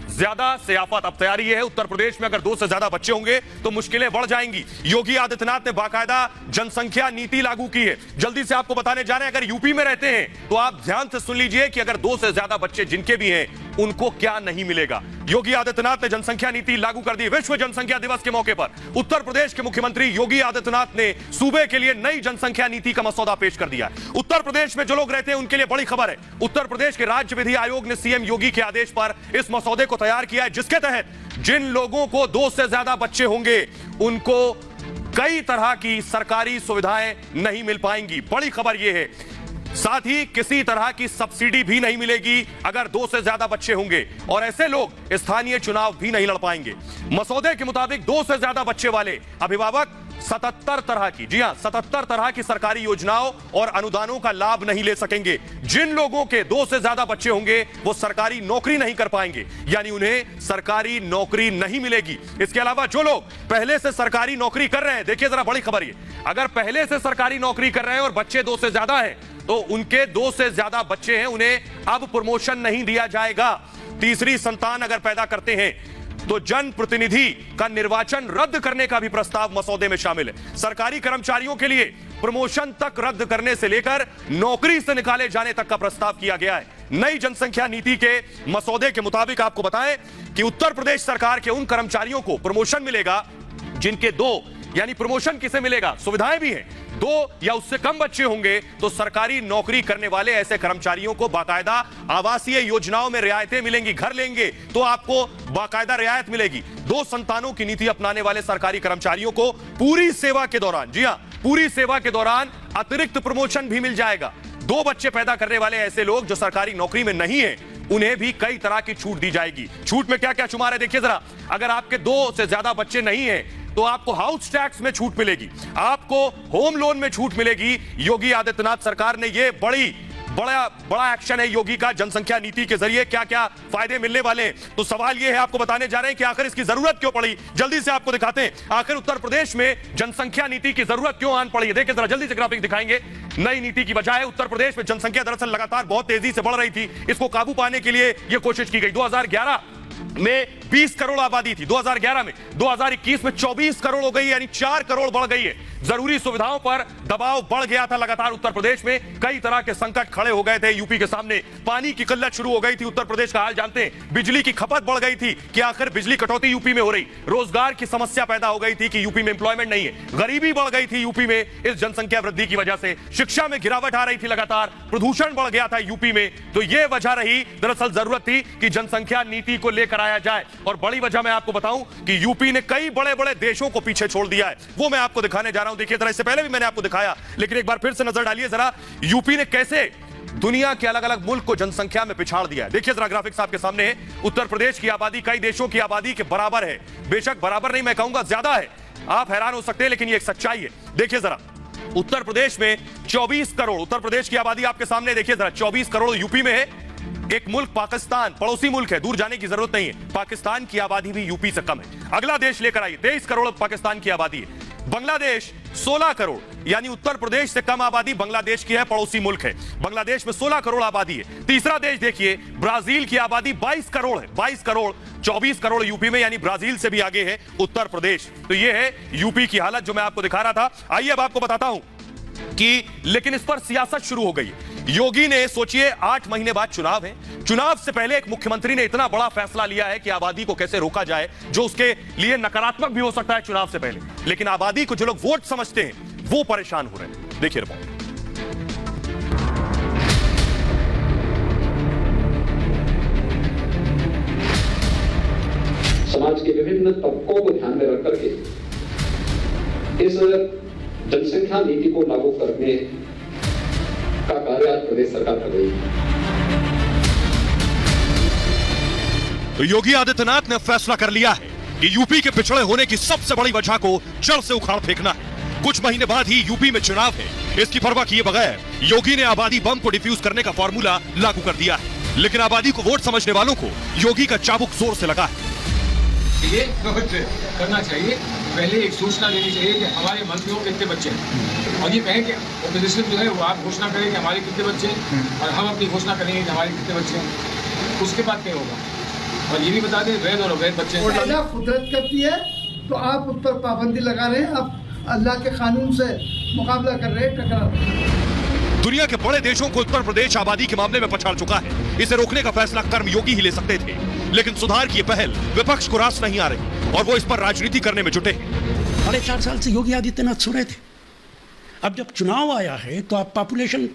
ज्यादा से आफत। अब तैयारी यह है, उत्तर प्रदेश में अगर 2 से ज्यादा बच्चे होंगे तो मुश्किलें बढ़ जाएंगी। योगी आदित्यनाथ ने बाकायदा जनसंख्या नीति लागू की है। जल्दी से आपको बताने जा रहे हैं, अगर यूपी में रहते हैं तो आप ध्यान से सुन लीजिए कि अगर 2 से ज्यादा बच्चे जिनके भी हैं उनको क्या नहीं मिलेगा। योगी आदित्यनाथ ने जनसंख्या नीति लागू कर दी। विश्व जनसंख्या दिवस के मौके पर उत्तर प्रदेश के मुख्यमंत्री योगी आदित्यनाथ ने सूबे के लिए नई जनसंख्या नीति का मसौदा पेश कर दिया। उत्तर प्रदेश में जो लोग रहते हैं उनके लिए बड़ी खबर है। उत्तर प्रदेश के राज्य विधि आयोग ने सीएम योगी के आदेश पर इस मसौदे को तैयार किया है, जिसके तहत जिन लोगों को 2 से ज्यादा बच्चे होंगे उनको कई तरह की सरकारी सुविधाएं नहीं मिल पाएंगी। बड़ी खबर यह है, साथ ही किसी तरह की सब्सिडी भी नहीं मिलेगी अगर 2 से ज्यादा बच्चे होंगे, और ऐसे लोग स्थानीय चुनाव भी नहीं लड़ पाएंगे। मसौदे के मुताबिक 2 से ज्यादा बच्चे वाले अभिभावक 77 तरह की, जी हां 77 तरह की सरकारी योजनाओं और अनुदानों का लाभ नहीं ले सकेंगे। जिन लोगों के 2 से ज्यादा बच्चे होंगे वो सरकारी नौकरी नहीं कर पाएंगे, यानी उन्हें सरकारी नौकरी नहीं मिलेगी। इसके अलावा जो लोग पहले से सरकारी नौकरी कर रहे हैं, देखिए जरा बड़ी खबर ये, अगर पहले से सरकारी नौकरी कर रहे हैं और बच्चे 2 से ज्यादा हैं तो उनके 2 से ज्यादा बच्चे हैं, उन्हें अब प्रमोशन नहीं दिया जाएगा। तीसरी संतान अगर पैदा करते हैं तो जनप्रतिनिधि का निर्वाचन रद्द करने का भी प्रस्ताव मसौदे में शामिल है। सरकारी कर्मचारियों के लिए प्रमोशन तक रद्द करने से लेकर नौकरी से निकाले जाने तक का प्रस्ताव किया गया है। नई जनसंख्या नीति के मसौदे के मुताबिक आपको बताएं कि उत्तर प्रदेश सरकार के उन कर्मचारियों को प्रमोशन मिलेगा जिनके 2, यानी प्रमोशन किसे मिलेगा, सुविधाएं भी हैं, 2 या उससे कम बच्चे होंगे तो सरकारी नौकरी करने वाले ऐसे कर्मचारियों को बाकायदा आवासीय योजनाओं में रियायतें मिलेंगी। घर लेंगे तो आपको बाकायदा रियायत मिलेगी। 2 संतानों की नीति अपनाने वाले सरकारी कर्मचारियों को पूरी सेवा के दौरान, जी हां पूरी सेवा के दौरान अतिरिक्त प्रमोशन भी मिल जाएगा। 2 बच्चे पैदा करने वाले ऐसे लोग जो सरकारी नौकरी में नहीं है उन्हें भी कई तरह की छूट दी जाएगी। छूट में क्या क्या शुमार है देखिए जरा, अगर आपके 2 से ज्यादा बच्चे नहीं है तो आपको हाउस टैक्स में छूट मिलेगी, आपको होम लोन में छूट मिलेगी। योगी आदित्यनाथ सरकार ने यह बड़ा एक्शन है योगी का जनसंख्या नीति के जरिए, क्या क्या फायदे मिलने वाले। तो सवाल यह है, आपको बताने जा रहे हैं कि आखिर इसकी जरूरत क्यों पड़ी। जल्दी से आपको दिखाते हैं आखिर उत्तर प्रदेश में जनसंख्या नीति की जरूरत क्यों आन पड़ी है। देखिए जरा जल्दी से ग्राफिक दिखाएंगे। नई नीति की बजाय उत्तर प्रदेश में जनसंख्या दरअसल लगातार बहुत तेजी से बढ़ रही थी। इसको काबू पाने के लिए यह कोशिश की गई। 2011 में 20 करोड़ आबादी थी, 2011 में, 2021 में 24 करोड़ हो गई, यानी 4 करोड़ बढ़ गई है। जरूरी सुविधाओं पर दबाव बढ़ गया था लगातार उत्तर प्रदेश में, कई तरह के संकट खड़े हो गए थे यूपी के सामने। पानी की किल्लत शुरू हो गई थी, उत्तर प्रदेश का हाल जानते हैं। बिजली की खपत बढ़ गई थी कि आखिर बिजली कटौती यूपी में हो रही। रोजगार की समस्या पैदा हो गई थी कि यूपी में एम्प्लॉयमेंट नहीं है। गरीबी बढ़ गई थी यूपी में इस जनसंख्या वृद्धि की वजह से। शिक्षा में गिरावट आ रही थी लगातार, प्रदूषण बढ़ गया था यूपी में। तो यह वजह रही, दरअसल जरूरत थी कि जनसंख्या नीति को लेकर आया जाए। और बड़ी वजह मैं आपको बताऊं कि यूपी ने कई बड़े बड़े देशों को पीछे छोड़ दिया है, वो मैं आपको दिखाने जा रहा हूं। देखिए जरा, इससे पहले भी मैंने आपको दिखाया, लेकिन एक बार फिर से नजर डालिए जरा, यूपी ने कैसे दुनिया के अलग अलग मुल्क को जनसंख्या में पिछाड़ दिया है। देखिए जरा ग्राफिक्स आपके सामने है। उत्तर प्रदेश की आबादी कई देशों की आबादी के बराबर है, बेशक बराबर नहीं, मैं कहूंगा ज्यादा है। आप हैरान हो सकते हैं लेकिन ये एक सच्चाई है। देखिए जरा, उत्तर प्रदेश में 24 करोड़, उत्तर प्रदेश की आबादी आपके सामने देखिए जरा, 24 करोड़ यूपी में है। एक मुल्क पाकिस्तान, पड़ोसी मुल्क है, दूर जाने की जरूरत नहीं है, पाकिस्तान की आबादी भी यूपी से कम है। अगला देश लेकर आइए, 23 करोड़ पाकिस्तान की आबादी है। बांग्लादेश 16 करोड़, यानी उत्तर प्रदेश से कम आबादी बांग्लादेश की है, पड़ोसी मुल्क है। बांग्लादेश में 16 करोड़ आबादी है। तीसरा देश देखिए, ब्राजील की आबादी 22 करोड़ है, 22 करोड़, 24 करोड़ यूपी में, यानी ब्राजील से भी आगे है उत्तर प्रदेश। तो यह है यूपी की हालत जो मैं आपको दिखा रहा था। आइए अब आपको बताता हूं कि लेकिन इस पर सियासत शुरू हो गई। योगी ने, सोचिए 8 महीने बाद चुनाव है, चुनाव से पहले एक मुख्यमंत्री ने इतना बड़ा फैसला लिया है कि आबादी को कैसे रोका जाए, जो उसके लिए नकारात्मक भी हो सकता है चुनाव से पहले, लेकिन आबादी को जो लोग वोट समझते हैं वो परेशान हो रहे हैं। देखिए रिपोर्ट। समाज के विभिन्न तबकों को ध्यान में रख करके इस जनसंख्या नीति को लागू करने का कार्य आज प्रदेश सरकार कर रही है। तो योगी आदित्यनाथ ने फैसला कर लिया है कि यूपी के पिछड़े होने की सबसे बड़ी वजह को जड़ से उखाड़ फेंकना है। कुछ महीने बाद ही यूपी में चुनाव है। इसकी परवाह किए बगैर योगी ने आबादी बम को डिफ्यूज करने का फॉर्मूला लागू कर दिया है, लेकिन आबादी को वोट समझने वालों को योगी का चाबुक जोर से लगा है। ये करना चाहिए, पहले एक सूचना देनी चाहिए कि हमारे मंत्रियों के कितने बच्चे हैं, और ये कहें कि ओपोजिशन जो है वो आप घोषणा करें कि हमारे कितने बच्चे हैं, और हम अपनी घोषणा करेंगे कि हमारे कितने बच्चे हैं। उसके बाद क्या होगा, और ये भी बता दें वैध और अवैध बच्चे हैं। अल्लाह कुदरत करती है तो आप उस पर पाबंदी लगा रहे हैं, आप अल्लाह के कानून से मुकाबला कर रहे हैं, टकरा रहे हैं। दुनिया के बड़े देशों को उत्तर प्रदेश आबादी के मामले में पछाड़ चुका है। इसे रोकने का फैसला कर्मयोगी ही ले सकते थे, लेकिन सुधार की पहल विपक्ष को रास नहीं आ रही और वो इस पर राजनीति करने में जुटे हैं। 4.5 साल से योगी आदित्यनाथ सो रहे थे। अब जब चुनाव आया है तो आप पॉपुलेशन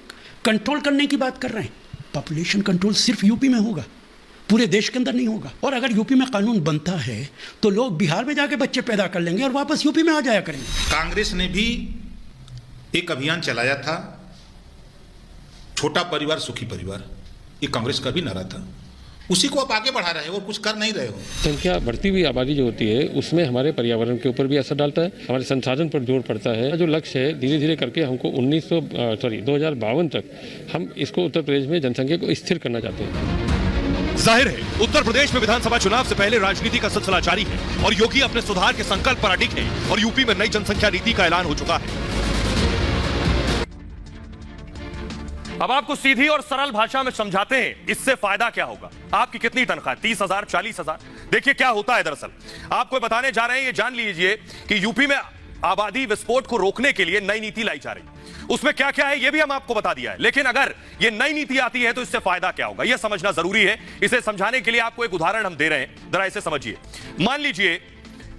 कंट्रोल करने की बात कर रहे हैं। पॉपुलेशन कंट्रोल सिर्फ यूपी में होगा, पूरे देश के अंदर नहीं होगा। और अगर यूपी में कानून बनता है तो लोग बिहार में जाके बच्चे पैदा कर लेंगे और वापस यूपी में आ जाया करेंगे। कांग्रेस ने भी एक अभियान चलाया था, छोटा परिवार सुखी परिवार, ये कांग्रेस का भी नारा था। उसी को आप आगे बढ़ा रहे हो और कुछ कर नहीं रहे हो। संख्या बढ़ती हुई आबादी जो होती है उसमें हमारे पर्यावरण के ऊपर भी असर डालता है, हमारे संसाधन पर जोर पड़ता है। जो लक्ष्य है धीरे धीरे करके हमको 2052 तक हम इसको उत्तर प्रदेश में जनसंख्या को स्थिर करना चाहते हैं। जाहिर है उत्तर प्रदेश में विधानसभा चुनाव से पहले राजनीति का सिलसिला जारी है और योगी अपने सुधार के संकल्प पर अडिग है और यूपी में नई जनसंख्या नीति का ऐलान हो चुका है। अब आपको सीधी और सरल भाषा में समझाते हैं इससे फायदा क्या होगा। आपकी कितनी तनख्वाह, 30,000, 40,000? देखिए क्या होता है। दरअसल आपको बताने जा रहे हैं, ये जान लीजिए कि यूपी में आबादी विस्फोट को रोकने के लिए नई नीति लाई जा रही है। उसमें क्या क्या है ये भी हम आपको बता दिया है, लेकिन अगर ये नई नीति आती है तो इससे फायदा क्या होगा यह समझना जरूरी है। इसे समझाने के लिए आपको एक उदाहरण हम दे रहे हैं, जरा इसे समझिए। मान लीजिए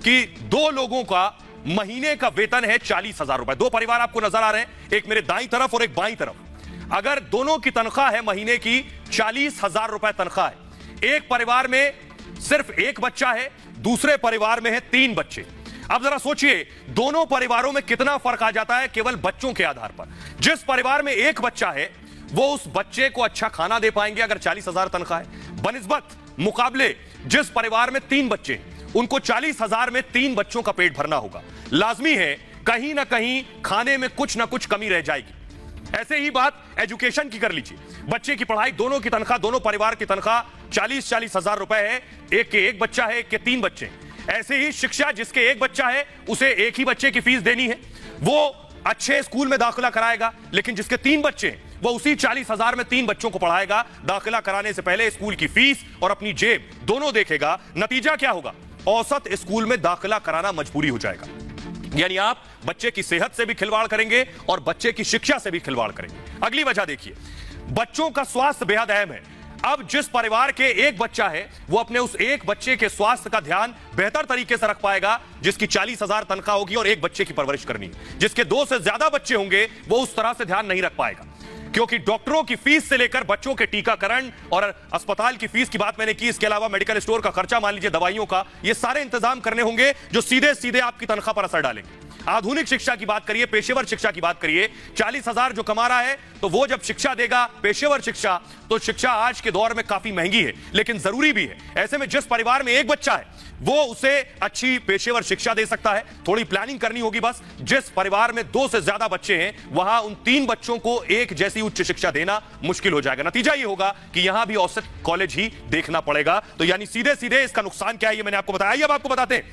कि 2 लोगों का महीने का वेतन है 40,000 रुपए। 2 परिवार आपको नजर आ रहे हैं, एक मेरे दाईं तरफ और एक बाईं तरफ। अगर दोनों की तनख्वाह है महीने की 40,000 रुपए तनख्वाह है, एक परिवार में सिर्फ एक बच्चा है, दूसरे परिवार में है 3 बच्चे। अब जरा सोचिए दोनों परिवारों में कितना फर्क आ जाता है केवल बच्चों के आधार पर। जिस परिवार में एक बच्चा है वो उस बच्चे को अच्छा खाना दे पाएंगे अगर 40,000 तनख्वाह है, बनिस्बत मुकाबले जिस परिवार में 3 बच्चे हैं उनको 40,000 में 3 बच्चों का पेट भरना होगा। लाजमी है कहीं ना कहीं खाने में कुछ ना कुछ कमी रह जाएगी। ऐसे ही बात एजुकेशन की कर लीजिए। बच्चे की पढ़ाई, दोनों की तनख्वाह, दोनों परिवार की तनख्वाह 40,000 रुपए है, एक के एक बच्चा है, एक के 3 बच्चे। ऐसे ही शिक्षा, जिसके एक बच्चा है उसे एक ही बच्चे की फीस देनी है, वो अच्छे स्कूल में दाखिला कराएगा, लेकिन जिसके 3 बच्चे हैं वो उसी 40,000 में 3 बच्चों को पढ़ाएगा। दाखिला कराने से पहले स्कूल की फीस और अपनी जेब दोनों देखेगा। नतीजा क्या होगा? औसत स्कूल में दाखिला कराना मजबूरी हो जाएगा। यानी आप बच्चे की सेहत से भी खिलवाड़ करेंगे और बच्चे की शिक्षा से भी खिलवाड़ करेंगे। अगली वजह देखिए, बच्चों का स्वास्थ्य बेहद अहम है। अब जिस परिवार के एक बच्चा है वो अपने उस एक बच्चे के स्वास्थ्य का ध्यान बेहतर तरीके से रख पाएगा जिसकी 40,000 तनख्वाह होगी और एक बच्चे की परवरिश करनी है। जिसके 2 से ज्यादा बच्चे होंगे वो उस तरह से ध्यान नहीं रख पाएगा, क्योंकि डॉक्टरों की फीस से लेकर बच्चों के टीकाकरण और अस्पताल की फीस की बात मैंने की, इसके अलावा मेडिकल स्टोर का खर्चा, मान लीजिए दवाइयों का, ये सारे इंतजाम करने होंगे जो सीधे सीधे आपकी तनख्वाह पर असर डालेंगे। आधुनिक शिक्षा की बात करिए, पेशेवर शिक्षा की बात करिए। 40,000 जो कमा रहा है तो वो जब शिक्षा देगा, पेशेवर शिक्षा, तो शिक्षा आज के दौर में काफी महंगी है लेकिन जरूरी भी है। ऐसे में जिस परिवार में एक बच्चा है वो उसे अच्छी पेशेवर शिक्षा दे सकता है। थोड़ी प्लानिंग करनी होगी बस। जिस परिवार में 2 से ज्यादा बच्चे हैं वहां उन 3 बच्चों को एक जैसी उच्च शिक्षा देना मुश्किल हो जाएगा। नतीजा ये होगा कि यहां भी औसत कॉलेज ही देखना पड़ेगा। तो यानी सीधे सीधे इसका नुकसान क्या है ये मैंने आपको बताया। अब आपको बताते हैं,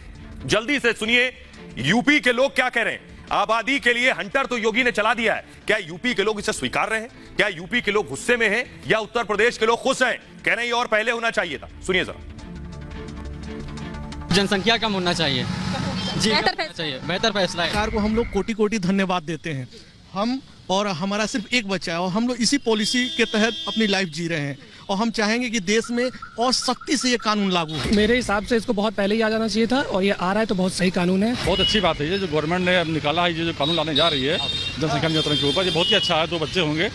जल्दी से सुनिए यूपी के लोग क्या कह रहे हैं। आबादी के लिए हंटर तो योगी ने चला दिया है, क्या यूपी के लोग इसे स्वीकार रहे हैं? क्या यूपी के लोग गुस्से में हैं या उत्तर प्रदेश के लोग खुश हैं? कह रहे हैं ये और पहले होना चाहिए था। सुनिए जरा। जनसंख्या कम होना चाहिए जी, बेहतर फैसला है। सरकार को हम लोग कोटि कोटि धन्यवाद देते हैं। हम और हमारा सिर्फ एक बच्चा है और हम लोग इसी पॉलिसी के तहत अपनी लाइफ जी रहे हैं और हम चाहेंगे कि देश में और सख्ती से ये कानून लागू हो। मेरे हिसाब से इसको बहुत पहले ही आ जाना चाहिए था और ये आ रहा है तो बहुत सही कानून है। बहुत अच्छी बात है ये जो गवर्नमेंट ने अब निकाला है, ये जो कानून लाने जा रही है जनसंख्या नियंत्रण के ऊपर, ये बहुत ही अच्छा है। 2 बच्चे होंगे,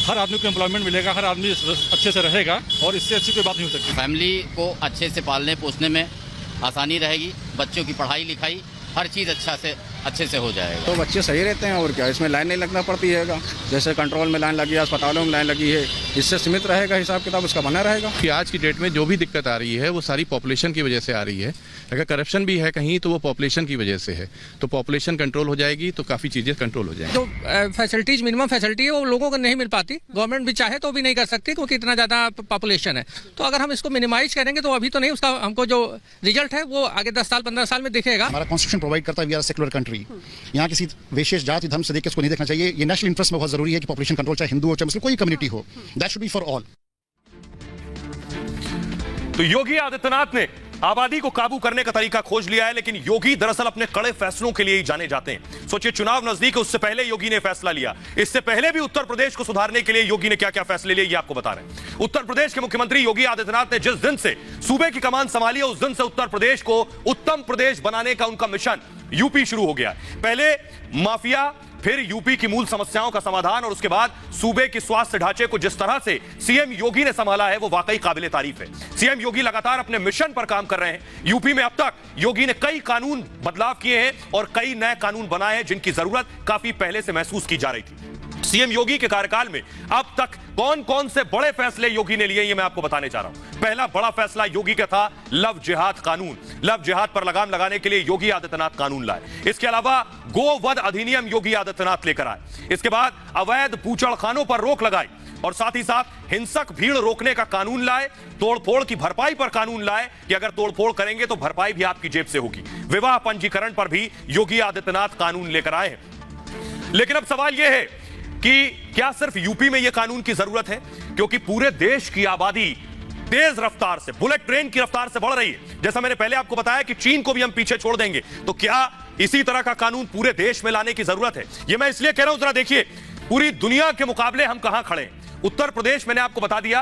हर आदमी को एम्प्लॉयमेंट मिलेगा, हर आदमी अच्छे से रहेगा और इससे अच्छी कोई बात नहीं हो सकती। फैमिली को अच्छे से पालने पोसने में आसानी रहेगी, बच्चों की पढ़ाई लिखाई हर चीज़ अच्छे से हो जाएगा। तो बच्चे सही रहते हैं और क्या, इसमें लाइन नहीं लगना पड़ती है। जैसे कंट्रोल में लाइन लगी है, अस्पतालों में लाइन लगी है, इससे सीमित रहेगा, हिसाब किताब उसका बना रहेगा। कि आज की डेट में जो भी दिक्कत आ रही है वो सारी पॉपुलेशन की वजह से आ रही है। अगर करप्शन भी है कहीं तो वो पॉपुलेशन की वजह से है। तो पॉपुलेशन कंट्रोल हो जाएगी तो काफ़ी चीज़ें कंट्रोल हो जाएंगी। जो फैसिलिटीज, मिनिमम फैसिलिटी है वो लोगों को नहीं मिल पाती, गवर्नमेंट भी चाहे तो भी नहीं कर सकती क्योंकि इतना ज़्यादा पॉपुलेशन है। तो अगर हम इसको मिनिमाइज करेंगे तो अभी तो नहीं, उसका हमको जो रिजल्ट है वो आगे 10 साल 15 साल में दिखेगा। हमारा कॉन्स्टिट्यूशन प्रोवाइड करता है वी आर सेक्युलर कंट्री। यहाँ किसी विशेष जाति धर्म से देख के इसको नहीं देखना चाहिए। ये नेशनल इंटरेस्ट में बहुत जरूरी है कि पॉपुलेशन कंट्रोल, चाहे हिंदू हो चाहे मुस्लिम, कोई कम्युनिटी हो, that should be for all. तो योगी आदित्यनाथ ने आबादी को काबू करने का तरीका खोज लिया है, लेकिन योगी दरअसल अपने कड़े फैसलों के लिए ही जाने जाते हैं। सोचिए, चुनाव नजदीक है, उससे पहले योगी ने फैसला लिया। इससे पहले भी उत्तर प्रदेश को सुधारने के लिए योगी ने क्या क्या फैसले लिए, ये आपको बता रहे हैं। उत्तर प्रदेश के मुख्यमंत्री योगी आदित्यनाथ ने जिस दिन से सूबे की कमान संभाली है, उस दिन से उत्तर प्रदेश को उत्तम प्रदेश बनाने का उनका मिशन यूपी शुरू हो गया। पहले माफिया, फिर यूपी की मूल समस्याओं का समाधान, और उसके बाद सूबे के स्वास्थ्य ढांचे को जिस तरह से सीएम योगी ने संभाला है, वो वाकई काबिले तारीफ है। सीएम योगी लगातार अपने मिशन पर काम कर रहे हैं। यूपी में अब तक योगी ने कई कानून बदलाव किए हैं और कई नए कानून बनाए हैं, जिनकी जरूरत काफी पहले से महसूस की जा रही थी। सीएम योगी के कार्यकाल में अब तक कौन कौन से बड़े फैसले योगी ने लिए, ये मैं आपको बताने जा रहा हूं। पहला बड़ा फैसला योगी का था लव जिहाद कानून। लव जिहाद पर लगाम लगाने के लिए योगी आदित्यनाथ कानून लाए। इसके अलावा गोवध अधिनियम योगी आदित्यनाथ लेकर आए। इसके बाद अवैध बूचड़खानों पर रोक लगाई और साथ ही साथ हिंसक भीड़ रोकने का कानून लाए। तोड़फोड़ की भरपाई पर कानून लाए कि अगर तोड़फोड़ करेंगे तो भरपाई भी आपकी जेब से होगी। विवाह पंजीकरण पर भी योगी आदित्यनाथ कानून लेकर आए हैं। लेकिन अब सवाल यह है कि क्या सिर्फ यूपी में यह कानून की जरूरत है, क्योंकि पूरे देश की आबादी तेज रफ्तार से, बुलेट ट्रेन की रफ्तार से बढ़ रही है। जैसा मैंने पहले आपको बताया कि चीन को भी हम पीछे छोड़ देंगे, तो क्या इसी तरह का कानून पूरे देश में लाने की जरूरत है? यह मैं इसलिए कह रहा हूं, जरा देखिए पूरी दुनिया के मुकाबले हम कहां खड़े हैं। उत्तर प्रदेश मैंने आपको बता दिया